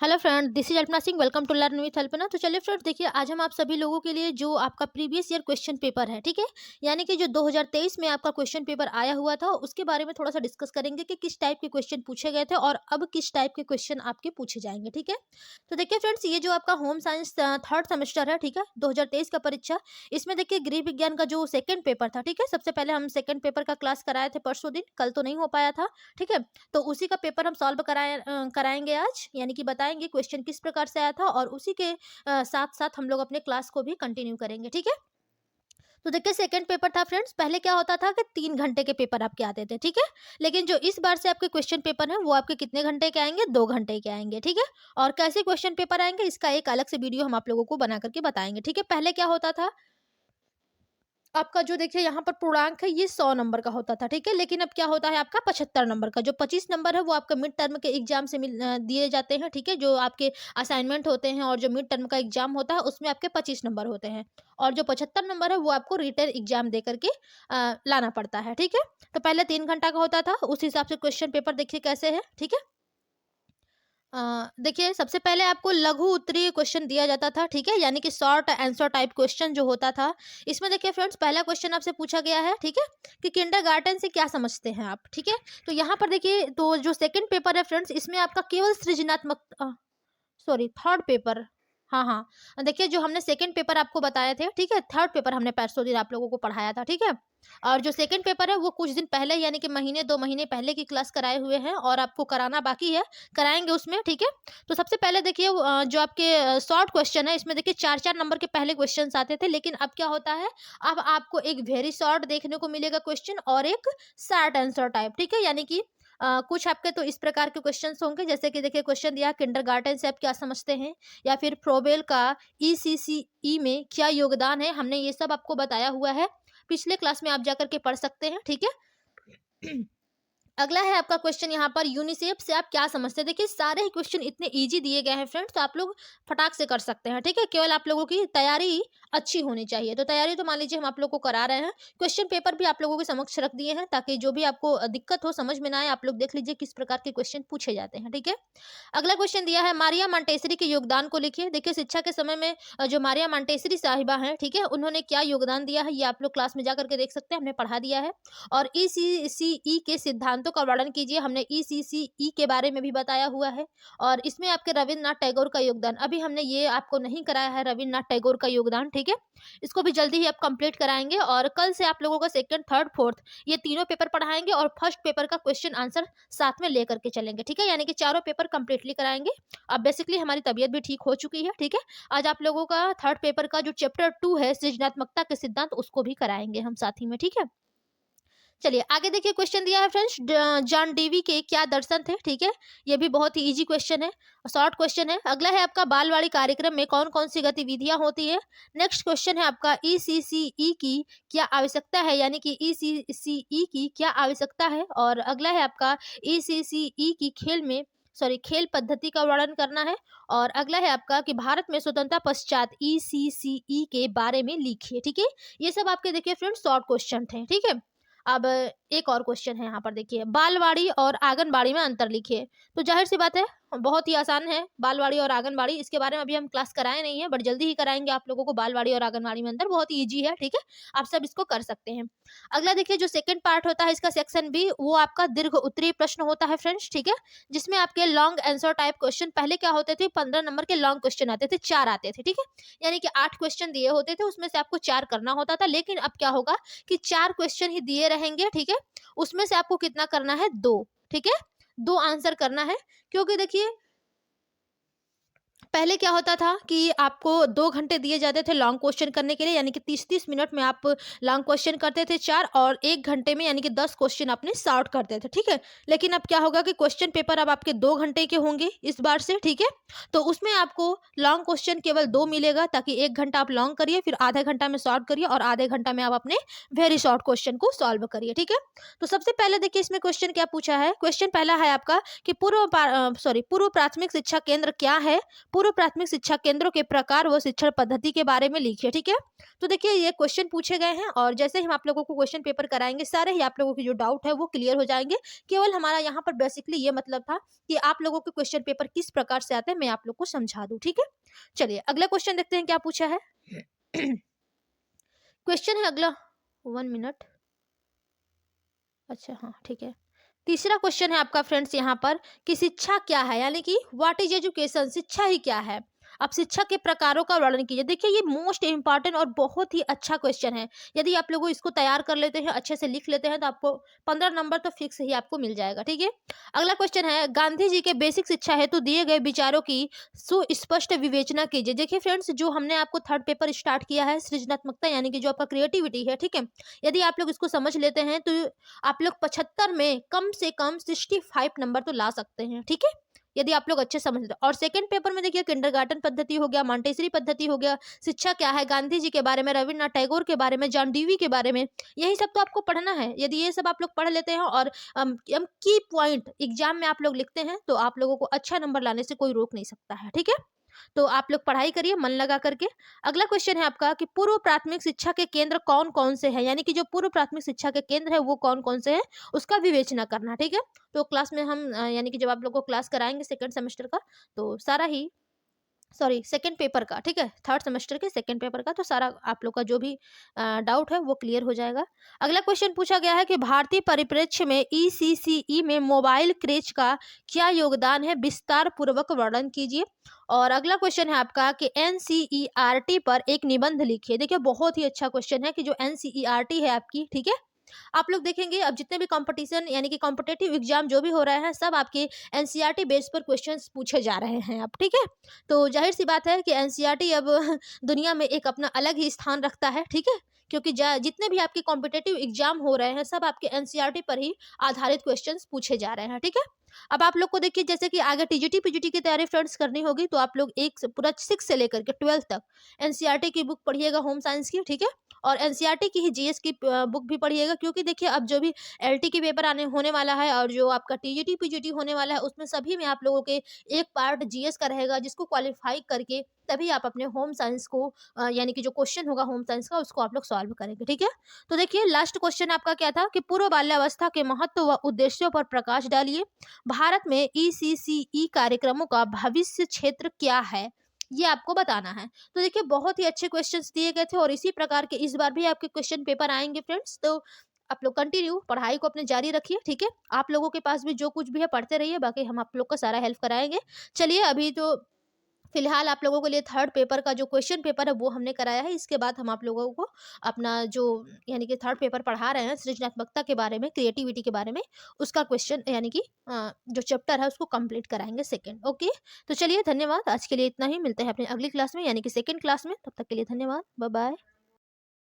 Hello friend, this is Alpana Singh. Welcome to learn with Alpana. तो चलिए friends, देखिए आज हम आप सभी लोगों के लिए जो आपका प्रीवियस ईयर क्वेश्चन पेपर है, ठीक है, यानी कि जो 2023 में आपका क्वेश्चन पेपर आया हुआ था उसके बारे में थोड़ा सा डिस्कस करेंगे कि किस टाइप के क्वेश्चन पूछे गए थे और अब किस टाइप के क्वेश्चन आपके पूछे जाएंगे। ठीक है, तो देखिए फ्रेंड्स, ये जो आपका होम साइंस थर्ड सेमेस्टर है, ठीक है, 2023 का परीक्षा, इसमें देखिए गृह विज्ञान का जो सेकंड पेपर था, ठीक है, सबसे पहले हम सेकंड पेपर का क्लास कराए थे परसों दिन, कल तो नहीं हो पाया था। ठीक है, तो उसी का पेपर हम सॉल्व कराएंगे आज, यानी कि बताएंगे क्वेश्चन किस प्रकार से आया था और उसी के साथ साथ हम लोग अपने क्लास को भी कंटिन्यू करेंगे। ठीक है, तो देखिए सेकंड पेपर था फ्रेंड्स, पहले क्या होता था कि 3 घंटे के पेपर आपके आते थे। ठीक है, लेकिन जो इस बार से आपके क्वेश्चन पेपर है वो आपके कितने घंटे के आएंगे? 2 घंटे के आएंगे। ठीक है, और कैसे क्वेश्चन पेपर आएंगे इसका एक अलग से वीडियो हम आप लोगों को बना करके बताएंगे। ठीक है, पहले क्या होता था आपका, जो देखिए यहाँ पर पूर्णांक है ये 100 नंबर का होता था। ठीक है, लेकिन अब क्या होता है आपका 75 नंबर का, जो 25 नंबर है वो आपका मिड टर्म के एग्जाम से दिए जाते हैं। ठीक है, जो आपके असाइनमेंट होते हैं और जो मिड टर्म का एग्जाम होता है उसमें आपके 25 नंबर होते हैं, और जो 75 नंबर है वो आपको रिटन एग्जाम दे करके लाना पड़ता है। ठीक है, तो पहले 3 घंटा का होता था, उस हिसाब से क्वेश्चन पेपर देखिए कैसे है। ठीक है, देखिए सबसे पहले आपको लघु उत्तरीय क्वेश्चन दिया जाता था। ठीक है, यानी कि शॉर्ट आंसर टाइप क्वेश्चन जो होता था, इसमें देखिए फ्रेंड्स पहला क्वेश्चन आपसे पूछा गया है, ठीक है, कि किंडरगार्टन से क्या समझते हैं आप। ठीक है, तो यहाँ पर देखिए, तो जो सेकंड पेपर है फ्रेंड्स, इसमें आपका केवल सृजनात्मक, सॉरी थर्ड पेपर, हाँ हाँ, देखिए जो हमने सेकंड पेपर आपको बताए थे, ठीक है, थर्ड पेपर हमने परसों दिन आप लोगों को पढ़ाया था। ठीक है, और जो सेकंड पेपर है वो कुछ दिन पहले, यानी कि महीने 2 महीने पहले की क्लास कराए हुए हैं और आपको कराना बाकी है, कराएंगे उसमें। ठीक है, तो सबसे पहले देखिए जो आपके शॉर्ट क्वेश्चन है, इसमें देखिए 4-4 नंबर के पहले क्वेश्चन आते थे, लेकिन अब क्या होता है, अब आपको एक वेरी शॉर्ट देखने को मिलेगा क्वेश्चन और एक शॉर्ट आंसर टाइप। ठीक है, यानी कि कुछ आपके तो इस प्रकार के क्वेश्चंस होंगे, जैसे कि देखिए क्वेश्चन दिया किंडरगार्टन से आप क्या समझते हैं, या फिर फ्रोबेल का ईसीसीई में क्या योगदान है, हमने ये सब आपको बताया हुआ है, पिछले क्लास में आप जाकर के पढ़ सकते हैं। ठीक है, अगला है आपका क्वेश्चन यहाँ पर, यूनिसेफ से आप क्या समझते हैं। देखिए सारे ही क्वेश्चन इतने इजी दिए गए हैं फ्रेंड्स, तो आप लोग फटाक से कर सकते हैं। ठीक है, केवल आप लोगों की तैयारी अच्छी होनी चाहिए। तो तैयारी तो मान लीजिए हम आप लोग को करा रहे हैं, क्वेश्चन पेपर भी आप लोगों के समक्ष रख दिए हैं, ताकि जो भी आपको दिक्कत हो, समझ में ना आए, आप लोग देख लीजिए किस प्रकार के क्वेश्चन पूछे जाते हैं। ठीक है, अगला क्वेश्चन दिया है, मारिया मांटेसरी के योगदान को लिखिए। देखिए शिक्षा के समय में जो मारिया मांटेसरी साहिबा हैं, ठीक है, उन्होंने क्या योगदान दिया है, ये आप लोग क्लास में जा करके देख सकते हैं, हमने पढ़ा दिया है। और ईसीसीई के सिद्धांतों का वर्णन कीजिए, हमने ईसीसीई के बारे में भी बताया हुआ है। और इसमें आपके रविन्द्रनाथ टैगोर का योगदान, अभी हमने ये आपको नहीं कराया है रविन्द्रनाथ टैगोर का योगदान। ठीक है, इसको भी जल्दी ही आप कंप्लीट कराएंगे, और कल से आप लोगों का सेकंड थर्ड फोर्थ ये तीनों पेपर पढ़ाएंगे और फर्स्ट पेपर का क्वेश्चन आंसर साथ में लेकर के चलेंगे। ठीक है, यानी कि चारों पेपर कंप्लीटली कराएंगे। अब बेसिकली हमारी तबीयत भी ठीक हो चुकी है। ठीक है, आज आप लोगों का थर्ड पेपर का जो चैप्टर 2 है, सृजनात्मकता के सिद्धांत, उसको भी कराएंगे हम साथ ही में। ठीक है, चलिए आगे देखिए, क्वेश्चन दिया है फ्रेंड्स, जॉन डीवी के क्या दर्शन थे। ठीक है, ये भी बहुत ही इजी क्वेश्चन है, शॉर्ट क्वेश्चन है। अगला है आपका, बालवाड़ी कार्यक्रम में कौन कौन सी गतिविधियां होती है। नेक्स्ट क्वेश्चन है आपका, ईसीसीई की क्या आवश्यकता है, यानी कि ईसीसीई की क्या आवश्यकता है। और अगला है आपका, ईसीसीई की खेल में, सॉरी खेल पद्धति का वर्णन करना है। और अगला है आपका कि भारत में स्वतंत्रता पश्चात ईसीसीई के बारे में लिखिए। ठीक है, ये सब आपके देखिए फ्रेंड्स शॉर्ट क्वेश्चन थे। ठीक है, अब एक और क्वेश्चन है यहाँ पर, देखिए बालवाड़ी और आंगनबाड़ी में अंतर लिखिए। तो जाहिर सी बात है, बहुत ही आसान है बालवाड़ी और आंगनबाड़ी, इसके बारे में अभी हम क्लास कराए नहीं है, बट जल्दी ही कराएंगे आप लोगों को। बालवाड़ी और आंगनबाड़ी में अंतर बहुत ही ईजी है। ठीक है, आप सब इसको कर सकते हैं। अगला देखिए, जो सेकंड पार्ट होता है इसका सेक्शन बी, वो आपका दीर्घ उत्तरीय प्रश्न होता है फ्रेंड्स। ठीक है, जिसमें आपके लॉन्ग आंसर टाइप क्वेश्चन, पहले क्या होते थे, 15 नंबर के लॉन्ग क्वेश्चन आते थे, 4 आते थे। ठीक है, यानी कि 8 क्वेश्चन दिए होते थे, उसमें से आपको 4 करना होता था। लेकिन अब क्या होगा कि 4 क्वेश्चन ही दिए रहेंगे। ठीक है, उसमें से आपको कितना करना है, 2। ठीक है, 2 आंसर करना है, क्योंकि देखिए पहले क्या होता था कि आपको 2 घंटे दिए जाते थे लॉन्ग क्वेश्चन करने के लिए, यानी कि 30-30 मिनट में आप लॉन्ग क्वेश्चन करते थे 4, और 1 घंटे में यानी कि 10 क्वेश्चन अपने सॉर्ट करते थे। ठीक है, लेकिन अब क्या होगा कि क्वेश्चन पेपर अब आपके 2 घंटे के होंगे इस बार से। ठीक है, तो उसमें आपको लॉन्ग क्वेश्चन केवल 2 मिलेगा, ताकि 1 घंटा आप लॉन्ग करिए, फिर आधा घंटा में शॉर्ट करिए, और आधे घंटा में आप अपने वेरी शॉर्ट क्वेश्चन को सॉल्व करिए। ठीक है, तो सबसे पहले देखिए इसमें क्वेश्चन क्या पूछा है। क्वेश्चन पहला है आपका कि पूर्व प्राथमिक शिक्षा केंद्र क्या है। पूर्व प्राथमिक शिक्षा केंद्रों के प्रकार व शिक्षण पद्धति के बारे में लिखिए। ठीक है, तो देखिए ये क्वेश्चन पूछे गए हैं और जैसे ही हम आप लोगों को क्वेश्चन पेपर कराएंगे सारे ही आप लोगों के जो डाउट है वो क्लियर हो जाएंगे। केवल हमारा यहाँ पर बेसिकली ये मतलब था कि आप लोगों के क्वेश्चन पेपर किस प्रकार से आते हैं मैं आप लोग को समझा दूं। ठीक है, चलिए अगला क्वेश्चन देखते हैं क्या पूछा है। क्वेश्चन है अगला, 1 मिनट। अच्छा हाँ ठीक है, तीसरा क्वेश्चन है आपका फ्रेंड्स यहाँ पर कि शिक्षा क्या है, यानी कि व्हाट इज एजुकेशन, शिक्षा ही क्या है। आप शिक्षा के प्रकारों का वर्णन कीजिए। देखिए ये मोस्ट इंपॉर्टेंट और बहुत ही अच्छा क्वेश्चन है। यदि आप लोग इसको तैयार कर लेते हैं, अच्छे से लिख लेते हैं, तो आपको 15 नंबर तो फिक्स ही आपको मिल जाएगा। ठीक है, अगला क्वेश्चन है गांधी जी के बेसिक शिक्षा हेतु दिए गए विचारों की सुस्पष्ट विवेचना कीजिए। देखिए फ्रेंड्स, जो हमने आपको थर्ड पेपर स्टार्ट किया है सृजनात्मकता यानी कि जो आपका क्रिएटिविटी है, ठीक है, यदि आप लोग इसको समझ लेते हैं तो आप लोग 75 में कम से कम 65 नंबर तो ला सकते हैं। ठीक है, यदि आप लोग अच्छे समझ और सेकंड पेपर में देखिए किंडरगार्टन पद्धति हो गया, मॉन्टेसरी पद्धति हो गया, शिक्षा क्या है, गांधी जी के बारे में, रविन्द्रनाथ टैगोर के बारे में, जॉन डीवी के बारे में, यही सब तो आपको पढ़ना है। यदि ये सब आप लोग पढ़ लेते हैं और की पॉइंट एग्जाम में आप लोग लिखते हैं तो आप लोगों को अच्छा नंबर लाने से कोई रोक नहीं सकता है। ठीक है, तो आप लोग पढ़ाई करिए मन लगा करके। अगला क्वेश्चन है आपका कि पूर्व प्राथमिक शिक्षा के केंद्र कौन कौन से हैं, यानी कि जो पूर्व प्राथमिक शिक्षा के केंद्र है वो कौन कौन से हैं उसका विवेचना करना। ठीक है, तो क्लास में हम यानी कि जब आप लोग को क्लास कराएंगे सेकंड सेमेस्टर का तो सारा ही सॉरी सेकंड पेपर का, ठीक है, थर्ड सेमेस्टर के सेकंड पेपर का, तो सारा आप लोग का जो भी डाउट है वो क्लियर हो जाएगा। अगला क्वेश्चन पूछा गया है कि भारतीय परिप्रेक्ष्य में ईसीसीई में मोबाइल क्रेज का क्या योगदान है, विस्तार पूर्वक वर्णन कीजिए। और अगला क्वेश्चन है आपका कि एनसीईआरटी पर एक निबंध लिखिए। देखिए बहुत ही अच्छा क्वेश्चन है कि जो एनसीईआरटी है आपकी, ठीक है, आप लोग देखेंगे अब जितने भी कंपटीशन यानी कि कॉम्पिटेटिव एग्जाम जो भी हो रहे हैं सब आपके एनसीईआरटी बेस पर क्वेश्चंस पूछे जा रहे हैं अब। ठीक है, तो जाहिर सी बात है कि एनसीईआरटी अब दुनिया में एक अपना अलग ही स्थान रखता है। ठीक है, क्योंकि जितने भी आपके कॉम्पिटेटिव एग्जाम हो रहे हैं सब आपके एनसीईआरटी पर ही आधारित क्वेश्चंस पूछे जा रहे हैं। ठीक है, अब आप लोग को देखिए जैसे कि आगे टीजीटी पीजीटी की तैयारी फ्रेंड्स करनी होगी तो आप लोग पूरा 6 से लेकर के 12 तक एनसीईआरटी की बुक पढ़िएगा होम साइंस की। ठीक है, और एनसीईआरटी की ही जीएस की बुक भी पढ़िएगा, क्योंकि देखिए अब जो भी एलटी की पेपर आने होने वाला है और जो आपका टीजीटी पीजीटी होने वाला है उसमें सभी में आप लोगों के एक पार्ट जीएस का रहेगा, जिसको क्वालिफाई करके तभी आप अपने होम साइंस को यानी कि जो क्वेश्चन होगा होम साइंस का उसको आप लोग सॉल्व करेंगे। ठीक है, तो देखिए लास्ट क्वेश्चन आपका क्या था कि पूर्व बाल्यावस्था के महत्व व उद्देश्यों पर प्रकाश डालिए। भारत में ईसीसीई कार्यक्रमों का भविष्य क्षेत्र क्या है, ये आपको बताना है। तो देखिए बहुत ही अच्छे क्वेश्चंस दिए गए थे और इसी प्रकार के इस बार भी आपके क्वेश्चन पेपर आएंगे फ्रेंड्स। तो आप लोग कंटिन्यू पढ़ाई को अपने जारी रखिए। ठीक है, आप लोगों के पास भी जो कुछ भी है पढ़ते रहिए, बाकी हम आप लोग का सारा हेल्प कराएंगे। चलिए अभी तो फिलहाल आप लोगों के लिए थर्ड पेपर का जो क्वेश्चन पेपर है वो हमने कराया है। इसके बाद हम आप लोगों को अपना जो यानी कि थर्ड पेपर पढ़ा रहे हैं सृजनात्मकता के बारे में, क्रिएटिविटी के बारे में, उसका क्वेश्चन यानी कि जो चैप्टर है उसको कंप्लीट कराएंगे सेकंड। ओके, तो चलिए धन्यवाद, आज के लिए इतना ही, मिलते हैं अपने अगली क्लास में यानी कि सेकंड क्लास में। तब तक के लिए धन्यवाद, बाय बाय।